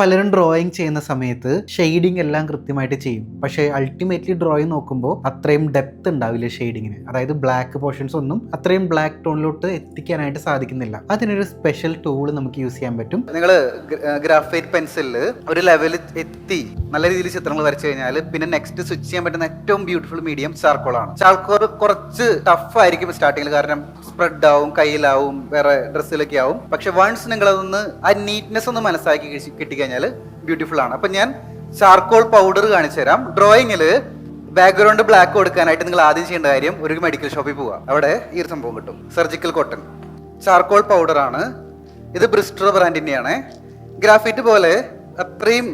പലരും ഡ്രോയിങ് ചെയ്യുന്ന സമയത്ത് ഷെയ്ഡിങ് എല്ലാം കൃത്യമായിട്ട് ചെയ്യും. പക്ഷേ അൾട്ടിമേറ്റ്ലി ഡ്രോയിങ് നോക്കുമ്പോൾ അത്രയും ഡെപ്ത് ഉണ്ടാവില്ല ഷെയ്ഡിങ്ങിന്. അതായത് ബ്ലാക്ക് പോർഷൻസ് ഒന്നും അത്രയും ബ്ലാക്ക് ടോണിലോട്ട് എത്തിക്കാനായിട്ട് സാധിക്കുന്നില്ല. അതിനൊരു സ്പെഷ്യൽ ടൂൾ നമുക്ക് യൂസ് ചെയ്യാൻ പറ്റും. നിങ്ങൾ ഗ്രാഫൈറ്റ് പെൻസിലിൽ ഒരു ലെവലിൽ എത്തി നല്ല രീതിയിൽ ചിത്രങ്ങൾ വരച്ചു കഴിഞ്ഞാൽ പിന്നെ നെക്സ്റ്റ് സ്വിച്ച് ചെയ്യാൻ പറ്റുന്ന ഏറ്റവും ബ്യൂട്ടിഫുൾ മീഡിയം ചാർക്കോൾ ആണ്. ചാർക്കോൾ കുറച്ച് ടഫ് ആയിരിക്കും സ്റ്റാർട്ടിങ്ങിൽ, കാരണം സ്പ്രെഡ് ആവും, കയ്യിലാവും, വേറെ ഡ്രസ്സിലൊക്കെ ആവും. പക്ഷെ വൺസ് നിങ്ങൾ അതൊന്ന് ആ നീറ്റ്നെസ് ഒന്ന് മനസ്സിലാക്കി കിട്ടിക്കഴിഞ്ഞാൽ ബ്യൂട്ടിഫുൾ ആണ്. അപ്പൊ ഞാൻ ചാർക്കോൾ പൗഡർ കാണിച്ചു തരാം. ഡ്രോയിങ്ങിൽ ബാക്ക്ഗ്രൗണ്ട് ബ്ലാക്ക് കൊടുക്കാനായിട്ട് നിങ്ങൾ ആദ്യം ചെയ്യേണ്ട കാര്യം ഒരു മെഡിക്കൽ ഷോപ്പിൽ പോവുക. അവിടെ ഈ ഒരു സംഭവം കിട്ടും, സർജിക്കൽ കോട്ടൺ ചാർക്കോൾ പൗഡർ ആണ് ഇത്. ബ്രിസ്റ്റർ ബ്രാൻഡിന്റെയാണ്. ഗ്രാഫൈറ്റ് പോലെ അത്രയും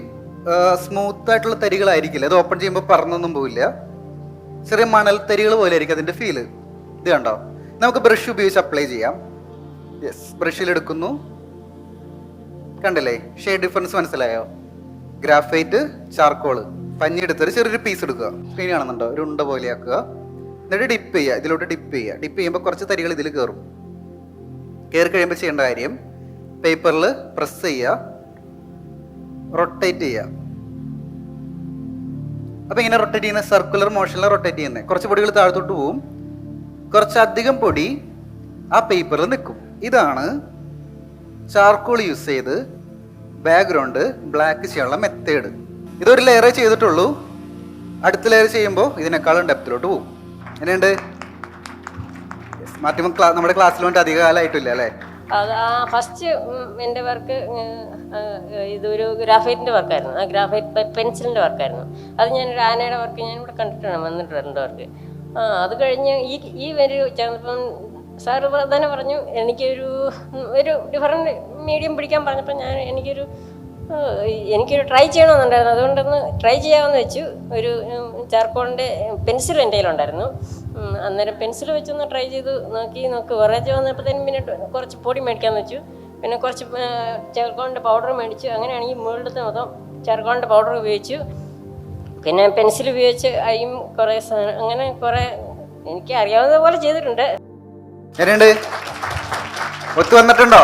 സ്മൂത്ത് ആയിട്ടുള്ള തരികളായിരിക്കില്ല. ഇത് ഓപ്പൺ ചെയ്യുമ്പോൾ പറന്നൊന്നും പോവില്ല. ചെറിയ മണൽ തരികൾ പോലെ ആയിരിക്കും അതിന്റെ ഫീല്. ഇത് കണ്ടോ? നമുക്ക് ബ്രഷ് ഉപയോഗിച്ച് അപ്ലൈ ചെയ്യാം. യെസ്, ബ്രഷിൽ എടുക്കുന്നു. കണ്ടില്ലേ ഷെയ്ഡ് ഡിഫറൻസ് മനസ്സിലായോ? ഗ്രാഫൈറ്റ്, ചാർക്കോള്, പഞ്ഞി എടുത്തൊരു ചെറിയൊരു പീസ് എടുക്കുക. സ്ക്രീൻ കാണുന്നുണ്ടോ? ഒരു ഉണ്ട പോലെ ആക്കുക. എന്നിട്ട് ഡിപ്പ് ചെയ്യുക, ഇതിലോട്ട് ഡിപ്പ് ചെയ്യുക. ഡിപ്പ് ചെയ്യുമ്പോൾ കുറച്ച് തരികൾ ഇതിൽ കയറും. കയറി കഴിയുമ്പോൾ ചെയ്യേണ്ട കാര്യം പേപ്പറിൽ പ്രസ് ചെയ്യുക, റൊട്ടേറ്റ് ചെയ്യുക. അപ്പൊ ഇങ്ങനെ റൊട്ടേറ്റ് ചെയ്യുന്ന സർക്കുലർ മോഷനിൽ റൊട്ടേറ്റ് ചെയ്യുന്നത്. കുറച്ച് പൊടികൾ താഴത്തോട്ട് പോവും, കുറച്ചധികം പൊടി ആ പേപ്പറിൽ നിൽക്കും. ഇതാണ് ചാർക്കോൾ യൂസ് ചെയ്ത് ബാക്ക്ഗ്രൗണ്ട് ബ്ലാക്ക് ചെയ്യാനുള്ള മെത്തേഡ്. ഇതൊരു ലെയറേ ചെയ്തിട്ടുള്ളൂ. അടുത്ത ലെയർ ചെയ്യുമ്പോൾ ഇതിനേക്കാളും ഡെപ്തിലോട്ട് പോകും. എങ്ങനെയുണ്ട്? മാറ്റുമ്പോൾ നമ്മുടെ ക്ലാസ്സിൽ വേണ്ടി അധിക കാലമായിട്ടില്ല അല്ലേ? ഫസ്റ്റ് എൻ്റെ വർക്ക് ഇതൊരു ഗ്രാഫൈറ്റിൻ്റെ വർക്കായിരുന്നു. ആ ഗ്രാഫൈറ്റ് പെൻസിലിൻ്റെ വർക്കായിരുന്നു. അത് ഞാനൊരു ആനയുടെ വർക്ക് ഞാനിവിടെ കണ്ടിട്ടാണ് വന്നിട്ടുണ്ട് വർക്ക്. അത് കഴിഞ്ഞ് ഈ വരി ചേർന്നപ്പം സാറ് തന്നെ പറഞ്ഞു എനിക്കൊരു ഡിഫറൻറ്റ് മീഡിയം പിടിക്കാൻ പറഞ്ഞപ്പോൾ എനിക്കൊരു ട്രൈ ചെയ്യണമെന്നുണ്ടായിരുന്നു. അതുകൊണ്ടൊന്ന് ട്രൈ ചെയ്യാമെന്ന് വെച്ചു. ഒരു ചാർക്കോളിൻ്റെ പെൻസിൽ എൻ്റെ കയ്യിലുണ്ടായിരുന്നു. അന്നേരം പെൻസിൽ വെച്ചൊന്ന് ട്രൈ ചെയ്ത് നോക്കി വെറേജ് വന്നപ്പോഴത്തേനും പിന്നെ കുറച്ച് പൊടി മേടിക്കാമെന്ന് വെച്ചു. പിന്നെ കുറച്ച് ചാർക്കോളിൻ്റെ പൗഡർ മേടിച്ചു. അങ്ങനെയാണെങ്കിൽ മുകളിലത്തെ മൊത്തം ചാർക്കോളിൻ്റെ പൗഡർ ഉപയോഗിച്ചു. പിന്നെ പെൻസിൽ ഉപയോഗിച്ച് അയും കുറേ സാധനം അങ്ങനെ കുറേ എനിക്ക് അറിയാവുന്ന പോലെ ചെയ്തിട്ടുണ്ട്. ഒത്തു വന്നിട്ടുണ്ടോ?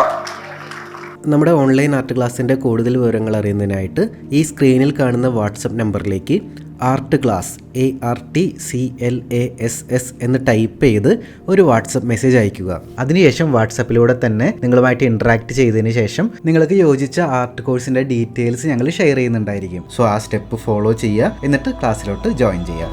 നമ്മുടെ ഓൺലൈൻ ആർട്ട് ക്ലാസ്സിൻ്റെ കൂടുതൽ വിവരങ്ങൾ അറിയുന്നതിനായിട്ട് ഈ സ്ക്രീനിൽ കാണുന്ന വാട്സപ്പ് നമ്പറിലേക്ക് ആർട്ട് ക്ലാസ് ARTCLASS എന്ന് ടൈപ്പ് ചെയ്ത് ഒരു വാട്സപ്പ് മെസ്സേജ് അയയ്ക്കുക. അതിനുശേഷം വാട്സപ്പിലൂടെ തന്നെ നിങ്ങളുമായിട്ട് ഇൻട്രാക്ട് ചെയ്തതിന് ശേഷം നിങ്ങൾക്ക് യോജിച്ച ആർട്ട് കോഴ്സിൻ്റെ ഡീറ്റെയിൽസ് ഞങ്ങൾ ഷെയർ ചെയ്യുന്നുണ്ടായിരിക്കും. സോ ആ സ്റ്റെപ്പ് ഫോളോ ചെയ്യുക, എന്നിട്ട് ക്ലാസ്സിലോട്ട് ജോയിൻ ചെയ്യുക.